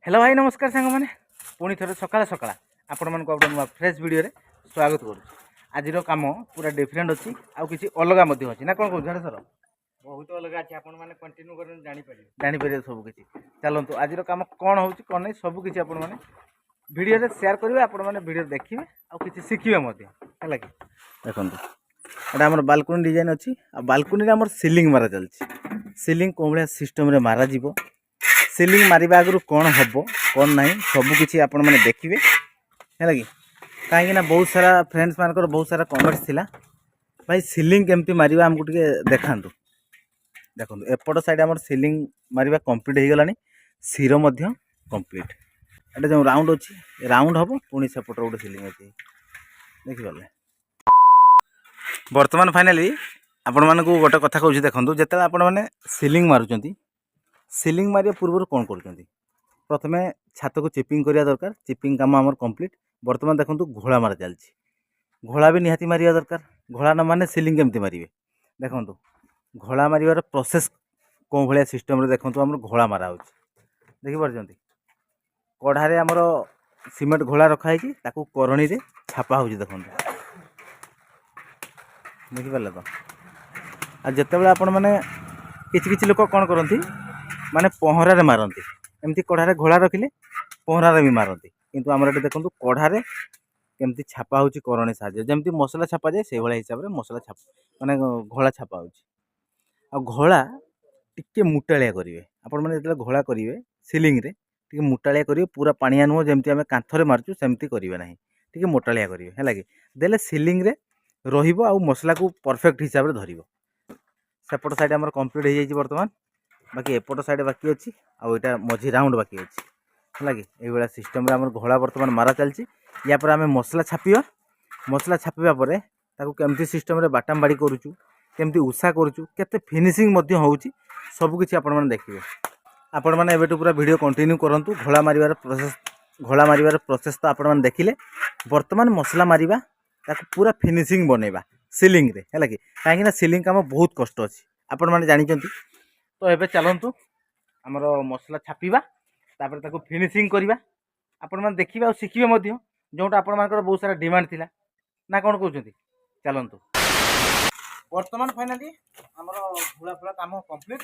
Hello भाई नमस्कार सांग मैंने पुणी थे सकाल सकाल आपण मन को नुआ फ्रेश वीडियो रे स्वागत करूँ। आज कम पूरा डिफरेंट अच्छी आउ किसी अलग अच्छी ना कौन कौन सर बहुत अलग अच्छे आपण माने कंटिन्यू कर जापर सब किसी चलतु आज कम कौन हो कौन नहीं सब किसी आपण मैंने वीडियो रे शेयर करेंगे आपण मैंने वीडियो देखिए आउ किसी शिखिए है कि देखो एटा आम बालकोनी डिजाइन अच्छी आ बालकोनी आम सिलिंग मारा चलती सिलिंग कौन भाया सिस्टम मारा जीवो सिलिंग मारिबा आगु कौन हम कौन ना सबकि आपण मैंने देखिए है कि कहीं बहुत सारा फ्रेंड्स मानकर बहुत सारा कमेंट्स थिला भाई सिलिंग केमती मारिबा हमको टिके देखांतु देखो एपट साइड आम सिलिंग मारिबा कंप्लीट हो गलानी सिर मध्य कंप्लीट एटा जो राउंड अच्छी राउंड हम पुणी सेपट गोटे सिलिंग अच्छी देखिए बर्तमान फाइनाली आपण मानक गोटे कथा कहूँ देखो जिते आपण मैंने सिलिंग मारुंट सिलिंग मारिया पूर्व कौन कर प्रथमे छात को चिपिंग करिया दरकार चिपिंग काम आमर कंप्लीट बर्तमान देखो घोड़ा मारा चलती घोड़ा भी निहाती मारिया दरकार घोड़ा न माने सिलिंग केमती मारिबे देखो घोड़ा मारिबार प्रोसेस कौन भाया सिस्टम देखो आम घोड़ा मारा हो देखिपार कढ़ारे आमर सीमेंट घोड़ा रखाई करणी रे छापा हो देखो देखिपारे तो आ जिते आपण मैंने किसी लोक कौन करती माने पहरारे मारती एमती कढ़ारे घोड़ा रखिले पहरारे भी मारती किंतु आमर ये देखो कढ़ारे केमती छापा होची करणी साहाय्य जमती मसला छापा जाए से भाया हिसाब से मसला छाप माने घोड़ा छापा होची आ घोड़ा टिके मुटालिया करेंगे आपण मैंने जो घोड़ा करेंगे सिलिंग रे टिके मुटालिया करेंगे पूरा पानिया नुह जमती आम कांथरे मार्चु सेमती करेंगे ना टिके मोटालिया करेंगे है कि देले सिलिंग रे रहिबो आ मसला को परफेक्ट हिसाब से धरिबो सेपट साइड आमर कंप्लीट हो जाइए बर्तमान बाकी एपट साइड बाकी अच्छी आईटा मझी राउंड बाकी अच्छी है कि ये सिस्टम आम घोड़ा बर्तमान मारा चलती या पर आम मसला छापिया मसला छापिया पर ताकू केमती सिस्टम रे बाटाम बाड़ी करूचु केमती उषा करूचु केते फिनिशिंग मध्य होउची सब किछि आपण माने देखिबे आपण माने एबेटू पूरा वीडियो कंटिन्यू करंतु घोड़ा मारिबार प्रोसेस तो आपण माने देखिले बर्तमान मसला मारिबा ताकू पूरा फिनिशिंग बनेबा सिलिंग रे है कि काहेकि ना सिलिंग काम बहुत कष्ट अछि आपण माने जानिचंती तो एबे चलंतु हमर मसला छापिबा तापर ताकू फिनिशिंग करिबा आपण माने देखिबा और शिखिबे मध्य जोटा आपण मानकर बहुत सारा डिमांड थिला ना कोन कहउचंती चलंतु वर्तमान फाइनाली हमर घोड़ा फुला काम कंप्लीट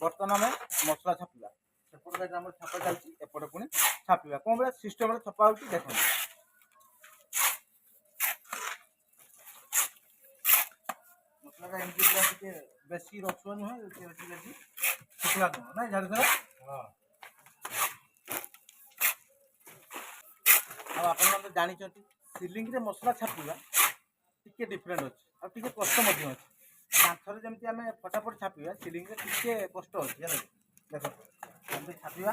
बर्तमान में मसला छापिबा सेपट साइड हमर छापा चलती एपट पुणी छापिबा कोन बला सिस्टम रे छपा होची देखो मसला का एमपी पूरा के बेसी रखुआ नुह बेसी शुक्ला नुह ना झाड़ सर हां आप जानी सिलिंग रे मसला छापिबा टिके डिफरेंट अच्छी और टिके कष्ट मध्य अच्छी कांथरे जमती आम फटाफट छापिबा सिलिंग रे टिके कष्ट अच्छी है देखो जमती छापिबा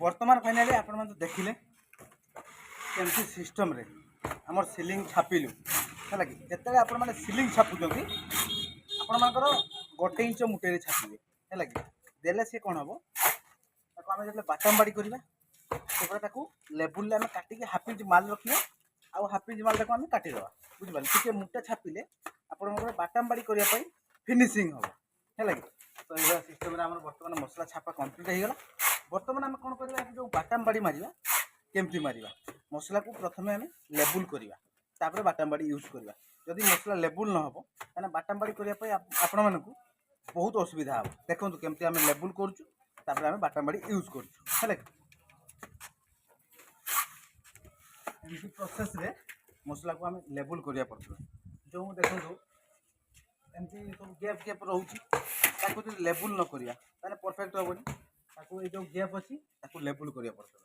वर्तमान फाइनाली आपण माने देखिले केमती सिस्टम रे हमर सिलिंग छापिलु है कि जेते आपण माने सिलिंग छापुजंती आपण मानकर गोटे इंच मुटे रे छापिबे है कि देले से कोन हबो ताको आमे जेते बाटम बाड़ी करबा सेपरा ताको लेवल ले आमे काटी के हाफ इंच माल रखिया आ हाफ इंच माल ताको आमे काटी देबा बुझ बाली ठीक मुटा छापिले आपण मानकर बाटम बाड़ी करिया पई फिनिशिंग हबो है कि तो ये सिस्टम रे हमर वर्तमान मसला छापा कंप्लीट हो गला बर्तमान आम कौन करवा जो बाटाम बाड़ी मारिबा केमती मारिबा मसला को प्रथमे आम लेबुल करवा तापर बाटाम बाड़ी यूज करवा जदि मसला लेबुल न हो ताने बाटाम बाड़ी करिया पई आपण मानकु बहुत असुविधा हो देखंतु केमती आम लेबुल करछु तापर आम बाटाम बाड़ी यूज करछु हेले इसी प्रोसेस रे मसला को आम लेबुल करिया पड़तो जो देखंतु एमती सब गैप गैप रहउची ताको जदि लेबुल न करिया ताने परफेक्ट होबनी ताको ये जो गैप अछि ताको लेबल करिया पड़तो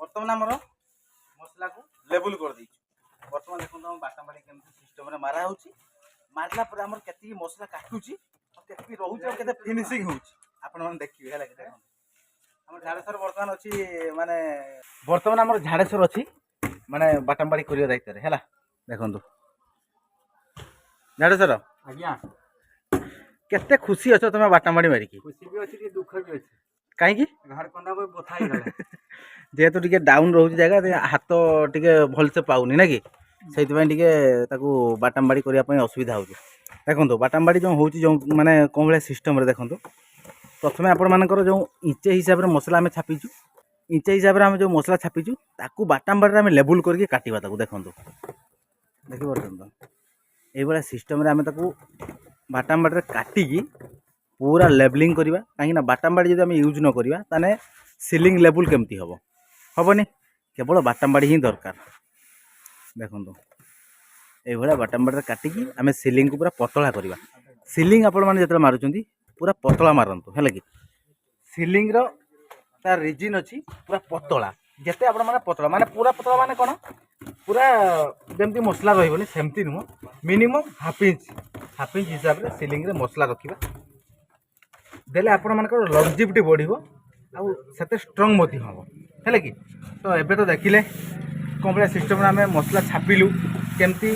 ବର୍ତ୍ତମାନ ଆମର ମସଲାକୁ ଲେବୁଲ କରିଦେଇଛୁ। ବର୍ତ୍ତମାନ ଦେଖନ୍ତୁ ଆମ ବାଟାବାଡ଼ି କେମିତି ସିଷ୍ଟମରେ ମାରା ହେଉଛି। ମାରିଲା ପରେ ଆମର କେତିକି ମସଲା କାଟୁଛି ଆଉ କେତିକି ରହୁଛି ଆଉ କେତେ ଫିନିସିଂ ହେଉଛି ଆପଣମାନେ ଦେଖିବେ ହେଲା କି। ଦେଖନ୍ତୁ ଆମର ଝାଡ଼େଶ୍ୱର ବର୍ତ୍ତମାନ ଅଛି ମାନେ ବର୍ତ୍ତମାନ ଆମର ଝାଡ଼େଶ୍ୱର ଅଛି ମାନେ ବାଟାବାଡ଼ି କରିବା ଦାୟିତ୍ୱରେ ହେଲା। ଦେଖନ୍ତୁ ଝାଡ଼େଶ୍ୱର ଆଜ୍ଞା କେତେ ଖୁସି ଅଛ ତମେ ବାଟାବାଡ଼ି ମାରିକି? ଖୁସି ବି ଅଛି ଟିକେ ଦୁଃଖ ବି ଅଛି। କାହିଁକି? ଘର କନ୍ଦା ବଥା ହେଇଗଲା। ଯେହେତୁ ଟିକେ ଡାଉନ୍ ରହୁଛି ଜାଗା ହାତ ଟିକେ ଭଲସେ ପାଉନି ନା କି, ସେଇଥିପାଇଁ ଟିକେ ତାକୁ ବାଟାମବାଡ଼ି କରିବା ପାଇଁ ଅସୁବିଧା ହେଉଛି। ଦେଖନ୍ତୁ ବାଟାମବାଡ଼ି ଯେଉଁ ହେଉଛି ଯେଉଁ ମାନେ କେଉଁ ଭଳିଆ ସିଷ୍ଟମ୍ରେ ଦେଖନ୍ତୁ, ପ୍ରଥମେ ଆପଣମାନଙ୍କର ଯେଉଁ ଇଞ୍ଚେ ହିସାବରେ ମସଲା ଆମେ ଛାପିଛୁ, ଇଞ୍ଚେ ହିସାବରେ ଆମେ ଯେଉଁ ମସଲା ଛାପିଛୁ ତାକୁ ବାଟାମବାଡ଼ିରେ ଆମେ ଲେବୁଲ୍ କରିକି କାଟିବା। ତାକୁ ଦେଖନ୍ତୁ ଦେଖିପାରୁଛନ୍ତି ତ, ଏଇଭଳିଆ ସିଷ୍ଟମ୍ରେ ଆମେ ତାକୁ ବାଟାମବାଡ଼ିରେ କାଟିକି ପୁରା ଲେବଲିଂ କରିବା। କାହିଁକିନା ବାଟାମବାଡ଼ି ଯଦି ଆମେ ୟୁଜ୍ ନ କରିବା ତାହେଲେ ସିଲିଂ ଲେବୁଲ୍ କେମିତି ହେବ? ହେବନି। କେବଳ ବାଟାମବାଡ଼ି ହିଁ ଦରକାର। ଦେଖନ୍ତୁ এইভাবে ବାଟାମବାଡ଼ିରେ କାଟିକି ଆମେ ସିଲିଂକୁ ପୁରା ପତଳା କରିବା। ସିଲିଂ ଆପଣମାନେ ଯେତେବେଳେ ମାରୁଛନ୍ତି ପୁରା ପତଳା ମାରନ୍ତୁ ହେଲା କି। ସିଲିଂର ତାର ରିଜିନ୍ ଅଛି ପୁରା ପତଳା। ଯେତେ ଆପଣମାନେ ପତଳା ମାନେ ପୁରା ପତଳା ମାନେ କ'ଣ, ପୁରା ଯେମିତି ମସଲା ରହିବନି ସେମିତି ନୁହଁ, ମିନିମମ୍ ହାଫ୍ ଇଞ୍ଚ ହିସାବରେ ସିଲିଂରେ ମସଲା ରଖିବା। ଦେଲେ ଆପଣମାନଙ୍କର ଲଂଜିଭିଟି ବଢ଼ିବ ଆଉ ସେତେ ଷ୍ଟ୍ରଙ୍ଗ ମଧ୍ୟ ହେବ ହେଲା କି। ତ ଏବେ ତ ଦେଖିଲେ କ'ଣ ଭଳିଆ ସିଷ୍ଟମ୍ରେ ଆମେ ମସଲା ଛାପିଲୁ, କେମିତି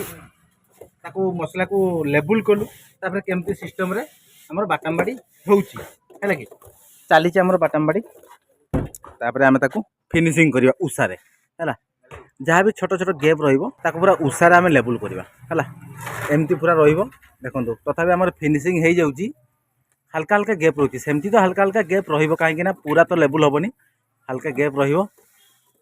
ତାକୁ ମସଲାକୁ ଲେବୁଲ୍ କଲୁ, ତାପରେ କେମିତି ସିଷ୍ଟମ୍ରେ ଆମର ବାଟାମବାଡ଼ି ହେଉଛି ହେଲା କି। ଚାଲିଛି ଆମର ବାଟାମବାଡ଼ି, ତାପରେ ଆମେ ତାକୁ ଫିନିସିଂ କରିବା ଉଷାରେ ହେଲା। ଯାହା ବି ଛୋଟ ଛୋଟ ଗ୍ୟାପ୍ ରହିବ ତାକୁ ପୁରା ଉଷାରେ ଆମେ ଲେବୁଲ୍ କରିବା ହେଲା। ଏମିତି ପୁରା ରହିବ। ଦେଖନ୍ତୁ ତଥାପି ଆମର ଫିନିସିଂ ହେଇଯାଉଛି। ହାଲକା ହାଲକା ଗ୍ୟାପ୍ ରହୁଛି, ସେମିତି ତ ହାଲକା ହାଲକା ଗ୍ୟାପ୍ ରହିବ, କାହିଁକି ନା ପୁରା ତ ଲେବୁଲ୍ ହେବନି, ହାଲକା ଗ୍ୟାପ୍ ରହିବ।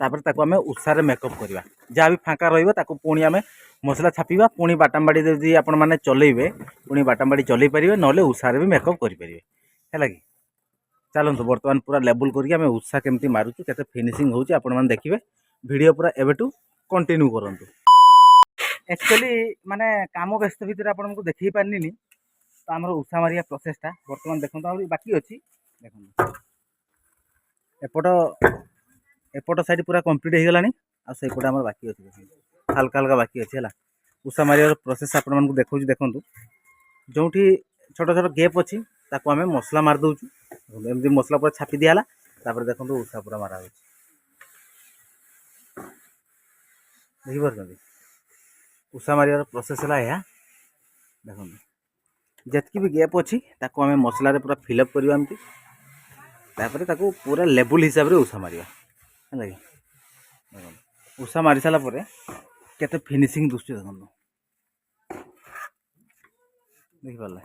ତାପରେ ତାକୁ ଆମେ ଉଷାରେ ମେକଅପ୍ କରିବା। ଯାହା ବି ଫାଙ୍କା ରହିବ ତାକୁ ପୁଣି ଆମେ ମସଲା ଛାପିବା, ପୁଣି ବାଟାମବାଡ଼ି ଯଦି ଆପଣମାନେ ଚଲେଇବେ ପୁଣି ବାଟାମବାଡ଼ି ଚଲେଇ ପାରିବେ, ନହେଲେ ଉଷାରେ ବି ମେକଅପ୍ କରିପାରିବେ ହେଲା କି। ଚାଲନ୍ତୁ ବର୍ତ୍ତମାନ ପୁରା ଲେବୁଲ୍ କରିକି ଆମେ ଉଷା କେମିତି ମାରୁଛୁ, କେତେ ଫିନିସିଂ ହେଉଛି ଆପଣମାନେ ଦେଖିବେ। ଭିଡ଼ିଓ ପୁରା ଏବେଠୁ କଣ୍ଟିନ୍ୟୁ କରନ୍ତୁ। ଆକ୍ଚୁଆଲି ମାନେ କାମ ବ୍ୟସ୍ତ ଭିତରେ ଆପଣଙ୍କୁ ଦେଖେଇ ପାରିନିନି ତ ଆମର ଉଷା ମାରିବା ପ୍ରୋସେସ୍ଟା ବର୍ତ୍ତମାନ ଦେଖନ୍ତୁ ଆହୁରି ବାକି ଅଛି। ଦେଖନ୍ତୁ ଏପଟ ସାଇଡ଼୍ ପୁରା କମ୍ପ୍ଲିଟ୍ ହେଇଗଲାଣି, ଆଉ ସେଇପଟେ ଆମର ବାକି ଅଛି, ହାଲକା ହାଲକା ବାକି ଅଛି ହେଲା। ଉଷା ମାରିବାର ପ୍ରୋସେସ୍ ଆପଣମାନଙ୍କୁ ଦେଖାଉଛି। ଦେଖନ୍ତୁ ଯେଉଁଠି ଛୋଟ ଛୋଟ ଗ୍ୟାପ୍ ଅଛି ତାକୁ ଆମେ ମସଲା ମାରି ଦେଉଛୁ। ଏମିତି ମସଲା ପୁରା ଛାପି ଦିଆହେଲା, ତାପରେ ଦେଖନ୍ତୁ ଉଷା ପୁରା ମାରା ହେଉଛି। ଦେଖିପାରୁଛନ୍ତି ଉଷା ମାରିବାର ପ୍ରୋସେସ୍ ହେଲା ଏହା। ଦେଖନ୍ତୁ ଯେତିକି ବି ଗ୍ୟାପ୍ ଅଛି ତାକୁ ଆମେ ମସଲାରେ ପୁରା ଫିଲ୍ଅପ୍ କରିବା ଏମିତି, ତାପରେ ତାକୁ ପୁରା ଲେବୁଲ୍ ହିସାବରେ ଉଷା ମାରିବା ହେଲା କି। ଦେଖନ୍ତୁ ଉଷା ମାରି ସାରିଲା ପରେ କେତେ ଫିନିସିଂ ଦୁସୁଛି ଦେଖନ୍ତୁ, ଦେଖିପାରିଲେ।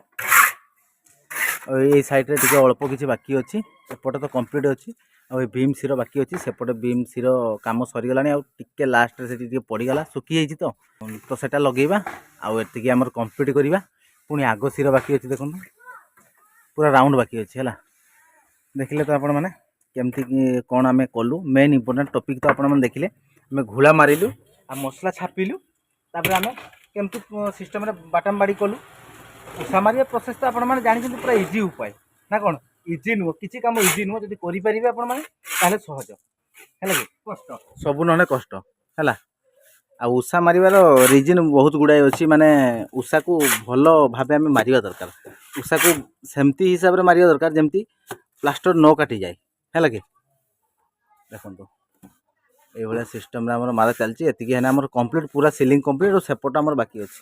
ଆଉ ଏଇ ସାଇଡ଼୍ରେ ଟିକେ ଅଳ୍ପ କିଛି ବାକି ଅଛି, ଏପଟେ ତ କମ୍ପ୍ଲିଟ୍ ଅଛି। ଆଉ ଏ ବିମ୍ ସିର ବାକି ଅଛି, ସେପଟେ ବିମ୍ ସିର କାମ ସରିଗଲାଣି, ଆଉ ଟିକେ ଲାଷ୍ଟରେ ସେଠି ଟିକେ ପଡ଼ିଗଲା, ଶୁଖିଯାଇଛି ତ ସେଟା ଲଗେଇବା। ଆଉ ଏତିକି ଆମର କମ୍ପ୍ଲିଟ୍ କରିବା। ପୁଣି ଆଗ ସିର ବାକି ଅଛି, ଦେଖନ୍ତୁ ପୁରା ରାଉଣ୍ଡ ବାକି ଅଛି ହେଲା। ଦେଖିଲେ ତ ଆପଣମାନେ କେମିତି କ'ଣ ଆମେ କଲୁ। ମେନ୍ ଇମ୍ପୋର୍ଟାଣ୍ଟ ଟପିକ୍ ତ ଆପଣମାନେ ଦେଖିଲେ। ଆମେ ଘୋଳା ମାରିଲୁ ଆଉ ମସଲା ଛାପିଲୁ, ତାପରେ ଆମେ କେମିତି ସିଷ୍ଟମ୍ରେ ବାଟାମବାଡ଼ି କଲୁ। ଉଷା ମାରିବା ପ୍ରୋସେସ୍ ତ ଆପଣମାନେ ଜାଣିଛନ୍ତି, ପୁରା ଇଜି ଉପାୟ ନା କ'ଣ? ଇଜି ନୁହଁ, କିଛି କାମ ଇଜି ନୁହଁ। ଯଦି କରିପାରିବେ ଆପଣମାନେ ତାହେଲେ ସହଜ ହେଲା କି, କଷ୍ଟ ସବୁ ନହେଲେ କଷ୍ଟ ହେଲା। ଆଉ ଉଷା ମାରିବାର ରିଜିନ୍ ବହୁତ ଗୁଡ଼ାଏ ଅଛି, ମାନେ ଉଷାକୁ ଭଲ ଭାବେ ଆମେ ମାରିବା ଦରକାର। ଉଷାକୁ ସେମିତି ହିସାବରେ ମାରିବା ଦରକାର ଯେମିତି ପ୍ଲାଷ୍ଟର ନ କାଟିଯାଏ ହେଲା କି। ଦେଖନ୍ତୁ এইভাবে সিস্টেমরে আমার মারা চালছে। এতিকি হেনে আমার কমপ্লিট পুরা সিলিং কমপ্লিট, আর সেপট আমার বাকি আছে,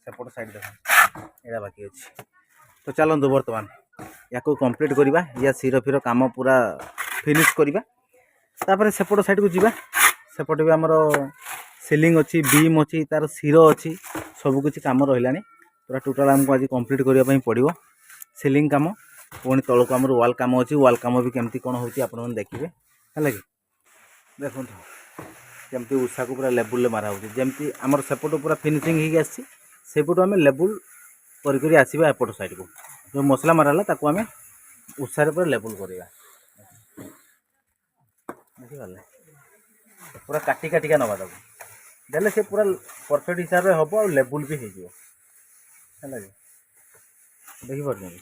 সেপট সাইড দেখুন এটা বাকি আছে। তো চালন্তু বর্তমান ইয়াকু কমপ্লিট করিবা, ইয়া সির ফির কাম পুরা ফিনিশ করিবা। তারপরে সেপট সাইডକୁ ଯିବା। সেপଟେ ବି ଆମର সিলিং ଅଛି, বিମ୍ ଅଛି, ତାର ସିର ଅଛି, ସବୁକିଛି କାମ ରହିଲାଣି। ପୁରା ଟୋଟାଲ୍ ଆମକୁ ଆଜି କମ୍ପ୍ଲିଟ୍ କରିବା ପାଇଁ ପଡ଼ିବ ସିଲିଂ କାମ। ପୁଣି ତଳକୁ ଆମର ୱାଲ୍ କାମ ଅଛି, ୱାଲ୍ କାମ ବି କେମିତି କ'ଣ ହେଉଛି ଆପଣମାନେ ଦେଖିବେ ହେଲା କି। ଦେଖନ୍ତୁ କେମିତି ଉଷାକୁ ପୁରା ଲେବୁଲ୍ରେ ମାରା ହେଉଛି, ଯେମିତି ଆମର ସେପଟୁ ପୁରା ଫିନିସିଂ ହେଇକି ଆସିଛି, ସେପଟୁ ଆମେ ଲେବୁଲ୍ କରି ଆସିବା ଏପଟ ସାଇଡ଼କୁ। ଯେଉଁ ମସଲା ମାରା ହେଲା ତାକୁ ଆମେ ଉଷାରେ ପୁରା ଲେବୁଲ୍ କରିବା, ବୁଝିପାରିଲେ। ପୁରା କାଟିକା ନେବା ତାକୁ, ଦେଲେ ସେ ପୁରା ପରଫେକ୍ଟ ହିସାବରେ ହେବ ଆଉ ଲେବୁଲ୍ ବି ହେଇଯିବ ହେଲା କି ଦେଖିପାରୁଛନ୍ତି।